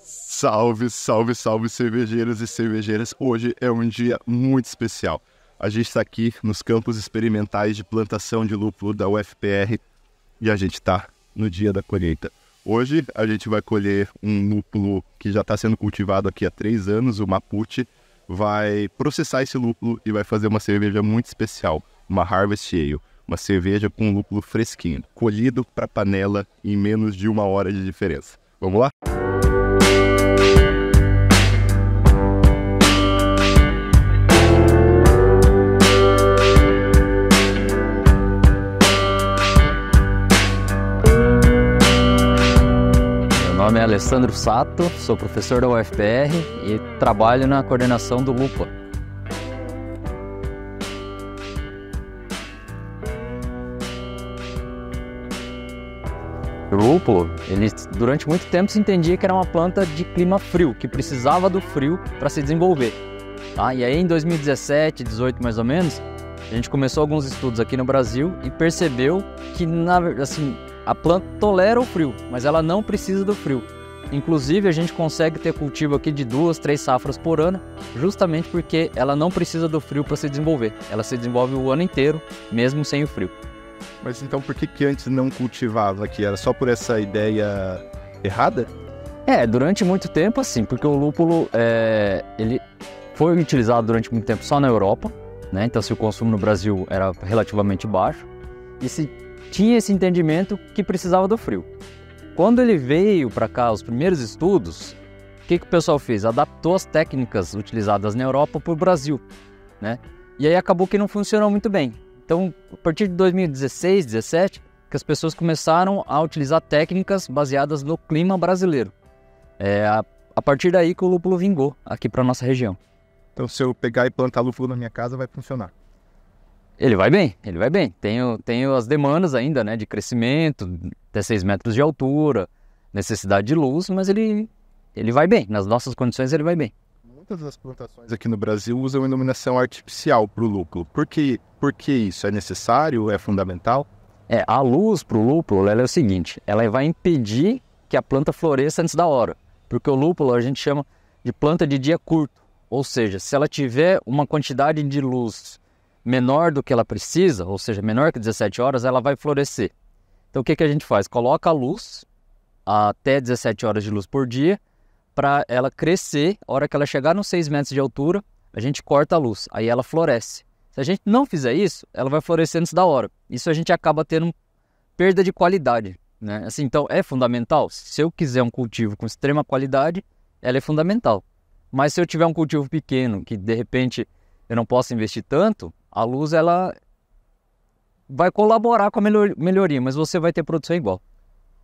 Salve, salve, salve, cervejeiros e cervejeiras. Hoje é um dia muito especial. A gente está aqui nos campos experimentais de plantação de lúpulo da UFPR e a gente está no dia da colheita. Hoje a gente vai colher um lúpulo que já está sendo cultivado aqui há 3 anos, o Mapuche. Vai processar esse lúpulo e vai fazer uma cerveja muito especial, uma Harvest Ale. Uma cerveja com lúpulo fresquinho, colhido para panela em menos de 1 hora de diferença. Vamos lá? Meu nome é Alessandro Sato, sou professor da UFPR e trabalho na coordenação do Lúpulo. O lúpulo, ele durante muito tempo se entendia que era uma planta de clima frio, que precisava do frio para se desenvolver. Tá? E aí em 2017, 2018 mais ou menos, a gente começou alguns estudos aqui no Brasil e percebeu que a planta tolera o frio, mas ela não precisa do frio. Inclusive a gente consegue ter cultivo aqui de 2, 3 safras por ano, justamente porque ela não precisa do frio para se desenvolver. Ela se desenvolve o ano inteiro, mesmo sem o frio. Mas então por que antes não cultivava aqui? Era só por essa ideia errada? Durante muito tempo assim, porque o lúpulo ele foi utilizado durante muito tempo só na Europa, né? Então se o consumo no Brasil era relativamente baixo e se tinha esse entendimento que precisava do frio. Quando ele veio para cá, os primeiros estudos, o que o pessoal fez? Adaptou as técnicas utilizadas na Europa para o Brasil, né? E aí acabou que não funcionou muito bem. Então, a partir de 2016, 2017, que as pessoas começaram a utilizar técnicas baseadas no clima brasileiro. A partir daí que o lúpulo vingou aqui para a nossa região. Então, se eu pegar e plantar lúpulo na minha casa, vai funcionar? Ele vai bem, ele vai bem. Tenho as demandas ainda, né, de crescimento, até 6 metros de altura, necessidade de luz, mas ele vai bem. Nas nossas condições, ele vai bem. Muitas das plantações aqui no Brasil usam iluminação artificial para o lúpulo. Por que isso? É necessário? É fundamental? A luz para o lúpulo ela é o seguinte, ela vai impedir que a planta floresça antes da hora. Porque o lúpulo a gente chama de planta de dia curto. Ou seja, se ela tiver uma quantidade de luz menor do que ela precisa, ou seja, menor que 17 horas, ela vai florescer. Então o que a gente faz? Coloca a luz até 17 horas de luz por dia, para ela crescer. A hora que ela chegar nos 6 metros de altura, a gente corta a luz, aí ela floresce. Se a gente não fizer isso, ela vai florescer antes da hora. Isso a gente acaba tendo perda de qualidade, né? Assim, então é fundamental. Se eu quiser um cultivo com extrema qualidade, ela é fundamental. Mas se eu tiver um cultivo pequeno, que de repente eu não posso investir tanto, a luz ela vai colaborar com a melhoria, mas você vai ter produção igual.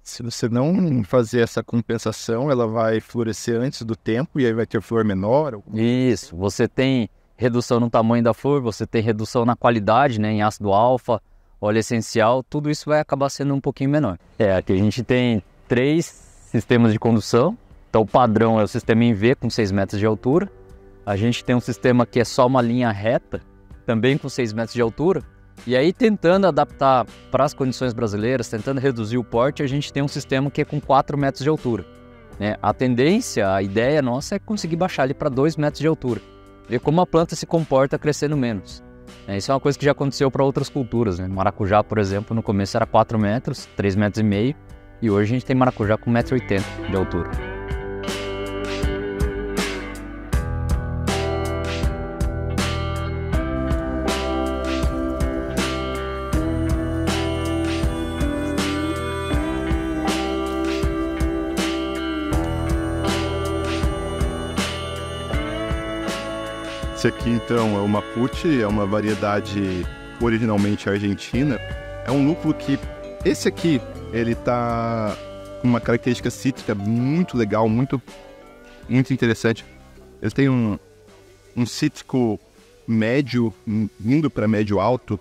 Se você não fazer essa compensação, ela vai florescer antes do tempo e aí vai ter flor menor? Isso, você tem redução no tamanho da flor, você tem redução na qualidade, né, em ácido alfa, óleo essencial, tudo isso vai acabar sendo um pouquinho menor. Aqui a gente tem 3 sistemas de condução, então o padrão é o sistema em V com 6 metros de altura, a gente tem um sistema que é só uma linha reta, também com 6 metros de altura, e aí, tentando adaptar para as condições brasileiras, tentando reduzir o porte, a gente tem um sistema que é com 4 metros de altura, né? A tendência, a ideia nossa é conseguir baixar ele para 2 metros de altura, ver como a planta se comporta crescendo menos. Isso é uma coisa que já aconteceu para outras culturas, né? Maracujá, por exemplo, no começo era 4 metros, 3,5 metros, e hoje a gente tem maracujá com 1,80 m de altura. Esse aqui então é o Mapuche, é uma variedade originalmente argentina. É um lúpulo que, esse aqui, ele tá com uma característica cítrica muito legal, muito interessante. Ele tem um cítrico médio, indo para médio alto,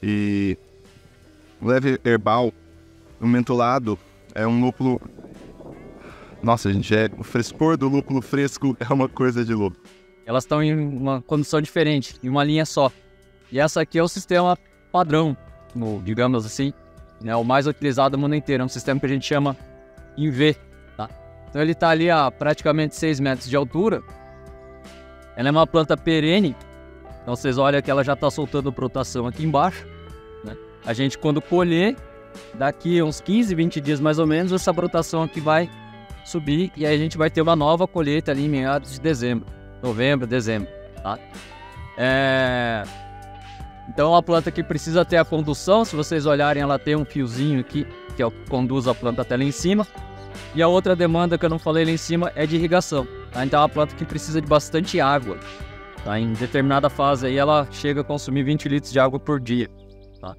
e leve herbal, o mentolado, é um lúpulo. Nossa, gente, o frescor do lúpulo fresco é uma coisa de louco. Elas estão em uma condição diferente, em uma linha só. E essa aqui é o sistema padrão, digamos assim, né, o mais utilizado no mundo inteiro. É um sistema que a gente chama em V. Tá? Então ele está ali a praticamente 6 metros de altura. Ela é uma planta perene, então vocês olham que ela já está soltando brotação aqui embaixo, né? A gente, quando colher, daqui uns 15, 20 dias mais ou menos, essa brotação aqui vai subir e aí a gente vai ter uma nova colheita ali em meados de dezembro, novembro, dezembro, tá? Então é uma planta que precisa ter a condução. Se vocês olharem, ela tem um fiozinho aqui que conduz a planta até lá em cima. E a outra demanda que eu não falei lá em cima é de irrigação, tá? Então é uma planta que precisa de bastante água, tá? Em determinada fase aí ela chega a consumir 20 litros de água por dia, tá?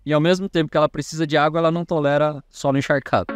E ao mesmo tempo que ela precisa de água, ela não tolera solo encharcado.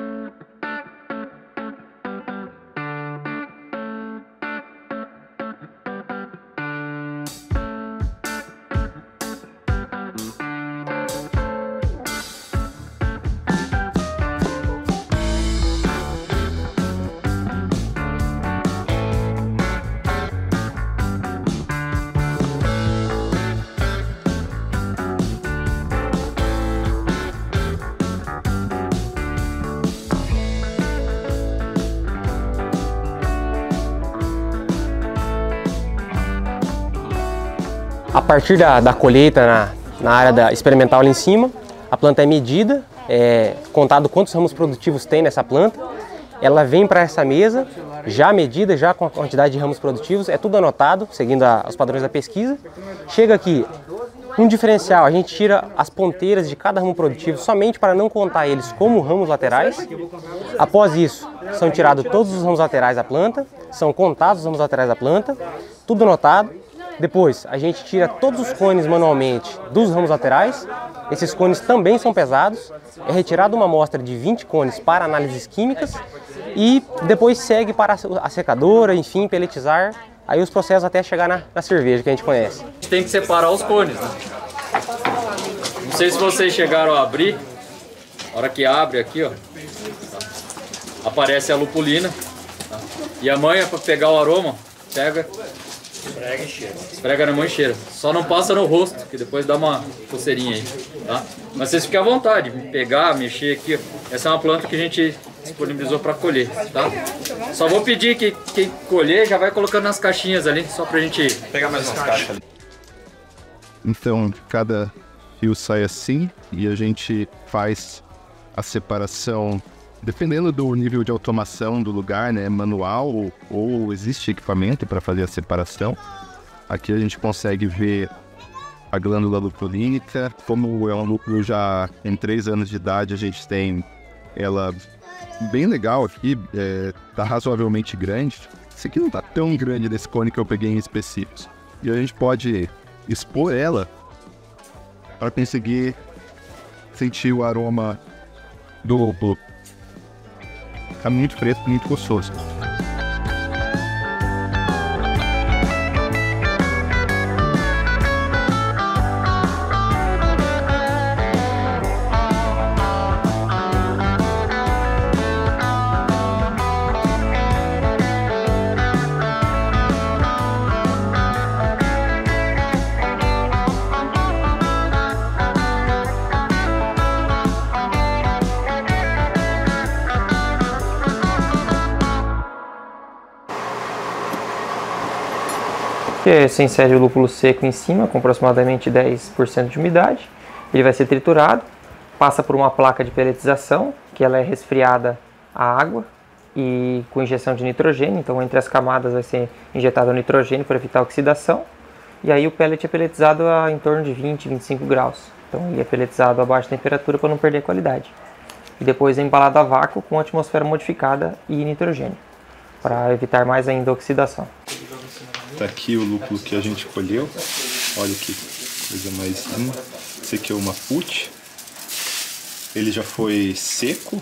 A partir da colheita na área experimental ali em cima, a planta é medida, contado quantos ramos produtivos tem nessa planta. Ela vem para essa mesa, já medida, já com a quantidade de ramos produtivos, é tudo anotado, seguindo os padrões da pesquisa. Chega aqui, um diferencial, a gente tira as ponteiras de cada ramo produtivo somente para não contar eles como ramos laterais. Após isso, são tirados todos os ramos laterais da planta, são contados os ramos laterais da planta, tudo anotado. Depois, a gente tira todos os cones manualmente dos ramos laterais. Esses cones também são pesados. É retirada uma amostra de 20 cones para análises químicas e depois segue para a secadora, enfim, peletizar. Aí os processos até chegar na cerveja que a gente conhece. A gente tem que separar os cones, né? Não sei se vocês chegaram a abrir. A hora que abre aqui, ó, aparece a lupulina. Tá? E a manha, para pegar o aroma, pega... Esfrega e cheira. Esfrega na mão e cheira. Só não passa no rosto, que depois dá uma coceirinha aí, tá? Mas vocês fiquem à vontade, pegar, mexer aqui. Essa é uma planta que a gente disponibilizou para colher, tá? Só vou pedir que quem colher já vai colocando nas caixinhas ali, só pra gente pegar mais umas caixas ali. Então, cada fio sai assim e a gente faz a separação dependendo do nível de automação do lugar, né, manual ou existe equipamento para fazer a separação. Aqui a gente consegue ver a glândula lupulínica. Como é um lúpulo já em 3 anos de idade, a gente tem ela bem legal aqui, tá razoavelmente grande. Esse aqui não tá tão grande desse cone que eu peguei em específico. E a gente pode expor ela para conseguir sentir o aroma do lúpulo. Tá muito fresco, muito gostoso. Você insere o lúpulo seco em cima, com aproximadamente 10% de umidade. Ele vai ser triturado, passa por uma placa de peletização, que ela é resfriada a água e com injeção de nitrogênio. Então, entre as camadas vai ser injetado o nitrogênio para evitar a oxidação. E aí o pellet é pelletizado a em torno de 20, 25 graus. Então, ele é pelletizado a baixa temperatura para não perder a qualidade. E depois é embalado a vácuo com atmosfera modificada e nitrogênio, para evitar mais ainda a oxidação. Tá aqui o lúpulo que a gente colheu. Olha que coisa mais linda. Esse aqui é o Mapuche. Ele já foi seco.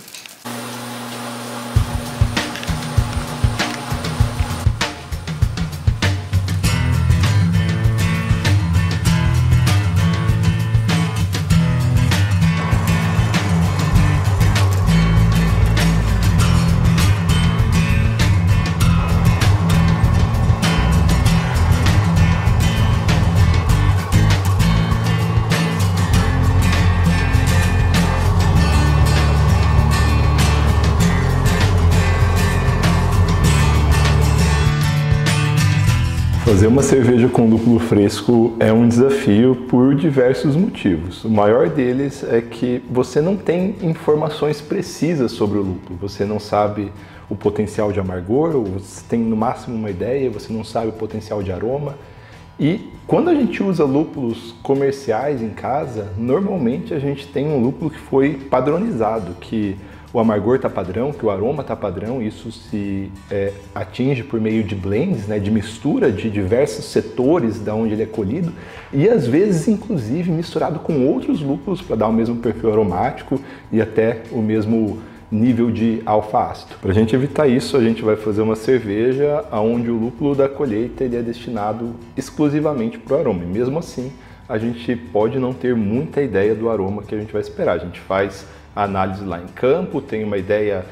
Fazer uma cerveja com lúpulo fresco é um desafio por diversos motivos. O maior deles é que você não tem informações precisas sobre o lúpulo. Você não sabe o potencial de amargor, ou você tem no máximo uma ideia, você não sabe o potencial de aroma. E quando a gente usa lúpulos comerciais em casa, normalmente a gente tem um lúpulo que foi padronizado, que o amargor está padrão, que o aroma está padrão. Isso se atinge por meio de blends, né, de mistura de diversos setores da onde ele é colhido e às vezes inclusive misturado com outros lúpulos para dar o mesmo perfil aromático e até o mesmo nível de alfa-ácido. Para a gente evitar isso, a gente vai fazer uma cerveja onde o lúpulo da colheita ele é destinado exclusivamente para o aroma. E mesmo assim, a gente pode não ter muita ideia do aroma que a gente vai esperar. A gente faz a análise lá em campo, tem uma ideia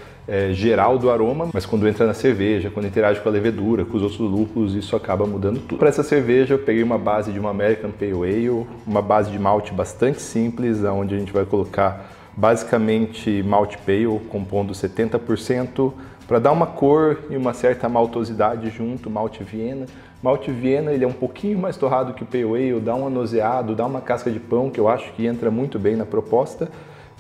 geral do aroma, mas quando entra na cerveja, quando interage com a levedura, com os outros lúpulos, isso acaba mudando tudo. Para essa cerveja eu peguei uma base de uma American Pale Ale, uma base de malte bastante simples, onde a gente vai colocar basicamente malte pale, compondo 70%, para dar uma cor e uma certa maltosidade junto, malte Viena. Malte Viena ele é um pouquinho mais torrado que o Pale Ale, dá um anoseado, dá uma casca de pão, que eu acho que entra muito bem na proposta.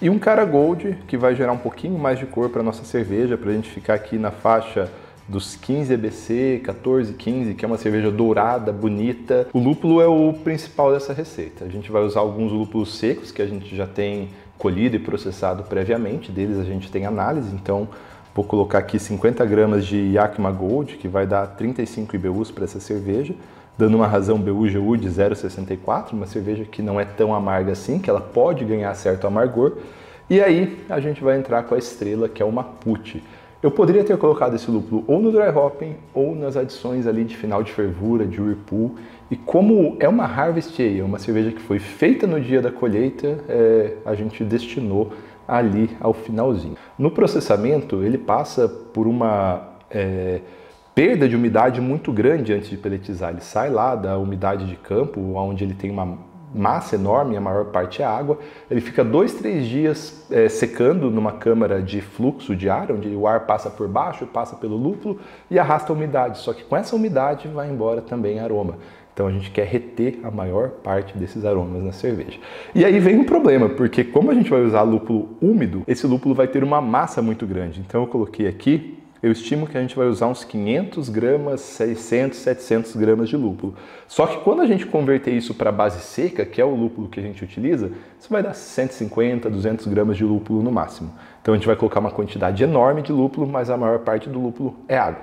E um Cara Gold, que vai gerar um pouquinho mais de cor para a nossa cerveja, para a gente ficar aqui na faixa dos 15 EBC, 14, 15, que é uma cerveja dourada, bonita. O lúpulo é o principal dessa receita. A gente vai usar alguns lúpulos secos, que a gente já tem colhido e processado previamente, deles a gente tem análise, então vou colocar aqui 50 gramas de Yakima Gold, que vai dar 35 IBUs para essa cerveja, dando uma razão BU-GU de 0,64, uma cerveja que não é tão amarga assim, que ela pode ganhar certo amargor. E aí a gente vai entrar com a estrela, que é o Mapuche. Eu poderia ter colocado esse lúpulo ou no dry hopping ou nas adições ali de final de fervura, de whirlpool. E como é uma Harvest Ale, uma cerveja que foi feita no dia da colheita, a gente destinou ali ao finalzinho. No processamento, ele passa por uma perda de umidade muito grande antes de peletizar. Ele sai lá da umidade de campo, onde ele tem uma massa enorme, a maior parte é água. Ele fica 2, 3 dias secando numa câmara de fluxo de ar, onde o ar passa por baixo, passa pelo lúpulo e arrasta a umidade. Só que com essa umidade vai embora também aroma. Então a gente quer reter a maior parte desses aromas na cerveja. E aí vem um problema, porque como a gente vai usar lúpulo úmido, esse lúpulo vai ter uma massa muito grande. Então eu coloquei aqui, eu estimo que a gente vai usar uns 500 gramas, 600, 700 gramas de lúpulo. Só que quando a gente converter isso para base seca, que é o lúpulo que a gente utiliza, isso vai dar 150, 200 gramas de lúpulo no máximo. Então a gente vai colocar uma quantidade enorme de lúpulo, mas a maior parte do lúpulo é água.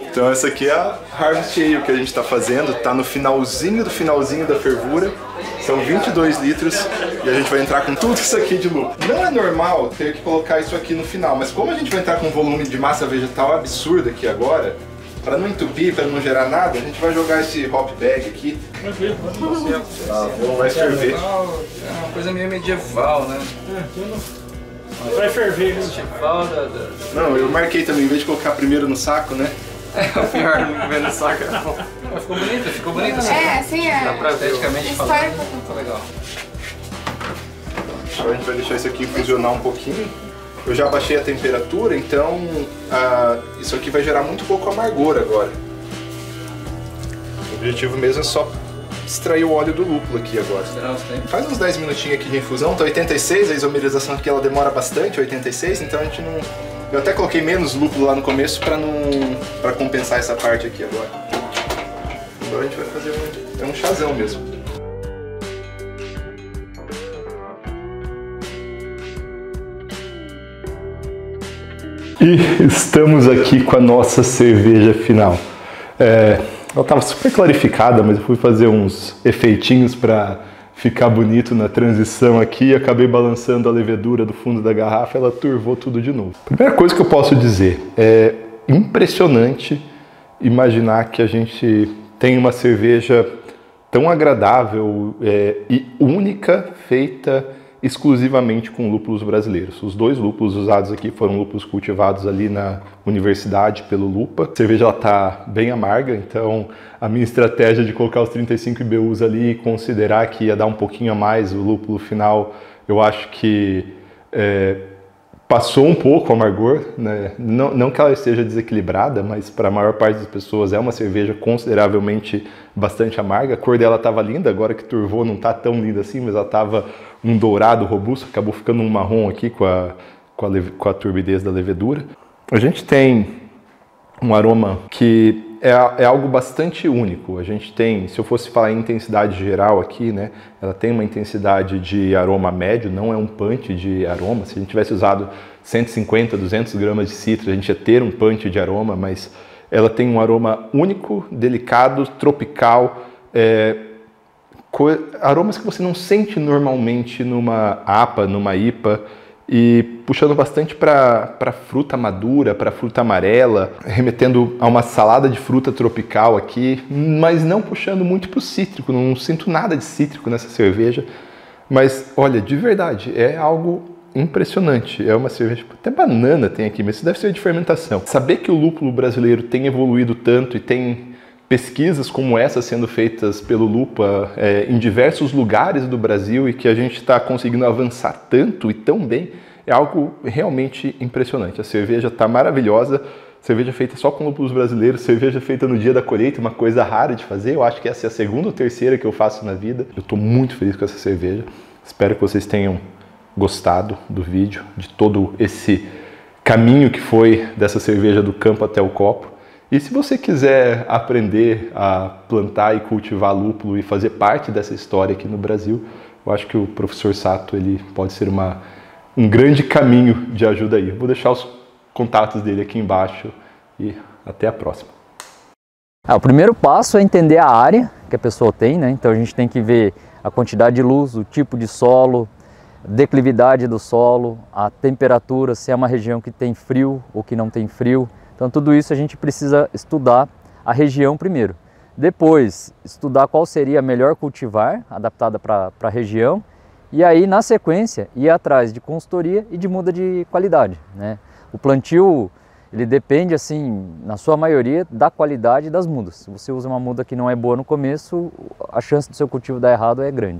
Então essa aqui é a Harvest Ale que a gente está fazendo, está no finalzinho da fervura, são 22 litros e a gente vai entrar com tudo isso aqui de lúpulo. Não é normal ter que colocar isso aqui no final, mas como a gente vai entrar com um volume de massa vegetal absurdo aqui agora, para não entupir, para não gerar nada, a gente vai jogar esse hop bag aqui. Vai ferver. É uma coisa meio medieval, né? Vai ferver, né? Não, eu marquei também, em vez de colocar primeiro no saco, né? É o pior, não vendo saco. Ficou bonito assim. Assim Dá pra esteticamente falar. Tá legal. Agora a gente vai deixar isso aqui fusionar um pouquinho. Eu já baixei a temperatura, então isso aqui vai gerar muito pouco amargor agora. O objetivo mesmo é só extrair o óleo do lúpulo aqui agora. Faz uns 10 minutinhos aqui de infusão, tá 86, a isomerização aqui ela demora bastante, 86, então a gente não... Eu até coloquei menos lúpulo lá no começo para compensar essa parte aqui agora. Agora a gente vai fazer um chazão mesmo. E estamos aqui com a nossa cerveja final. Ela estava super clarificada, mas eu fui fazer uns efeitinhos para ficar bonito na transição aqui e acabei balançando a levedura do fundo da garrafa, ela turvou tudo de novo. Primeira coisa que eu posso dizer, é impressionante imaginar que a gente tem uma cerveja tão agradável e única, feita exclusivamente com lúpulos brasileiros. Os 2 lúpulos usados aqui foram lúpulos cultivados ali na universidade pelo Lupa. A cerveja está bem amarga, então a minha estratégia de colocar os 35 IBUs ali e considerar que ia dar um pouquinho a mais o lúpulo final, eu acho que passou um pouco o amargor, né? Não que ela esteja desequilibrada, mas para a maior parte das pessoas é uma cerveja consideravelmente bastante amarga. A cor dela estava linda, agora que turvou não está tão linda assim, mas ela estava um dourado robusto, acabou ficando um marrom aqui com a turbidez da levedura. A gente tem um aroma que é algo bastante único. A gente tem, se eu fosse falar em intensidade geral aqui, né, ela tem uma intensidade de aroma médio, não é um punch de aroma. Se a gente tivesse usado 150, 200 gramas de citra, a gente ia ter um punch de aroma, mas ela tem um aroma único, delicado, tropical, aromas que você não sente normalmente numa APA, numa IPA, e puxando bastante para fruta madura, para fruta amarela, remetendo a uma salada de fruta tropical aqui, mas não puxando muito para o cítrico, não sinto nada de cítrico nessa cerveja, mas olha, de verdade, é algo impressionante, é uma cerveja, até banana tem aqui, mas isso deve ser de fermentação. Saber que o lúpulo brasileiro tem evoluído tanto e tem pesquisas como essa sendo feitas pelo Lupa em diversos lugares do Brasil e que a gente está conseguindo avançar tanto e tão bem, é algo realmente impressionante. A cerveja está maravilhosa, cerveja feita só com lúpulos brasileiros, cerveja feita no dia da colheita, uma coisa rara de fazer. Eu acho que essa é a segunda ou terceira que eu faço na vida. Eu estou muito feliz com essa cerveja. Espero que vocês tenham gostado do vídeo, de todo esse caminho que foi dessa cerveja do campo até o copo. E se você quiser aprender a plantar e cultivar lúpulo e fazer parte dessa história aqui no Brasil, eu acho que o professor Sato ele pode ser um grande caminho de ajuda aí. Vou deixar os contatos dele aqui embaixo e até a próxima. O primeiro passo é entender a área que a pessoa tem, né? Então a gente tem que ver a quantidade de luz, o tipo de solo, declividade do solo, a temperatura, se é uma região que tem frio ou que não tem frio. Então tudo isso a gente precisa estudar a região primeiro. Depois, estudar qual seria a melhor cultivar, adaptada para a região. E aí, na sequência, ir atrás de consultoria e de muda de qualidade, né? O plantio, ele depende, assim, na sua maioria, da qualidade das mudas. Se você usa uma muda que não é boa no começo, a chance do seu cultivo dar errado é grande.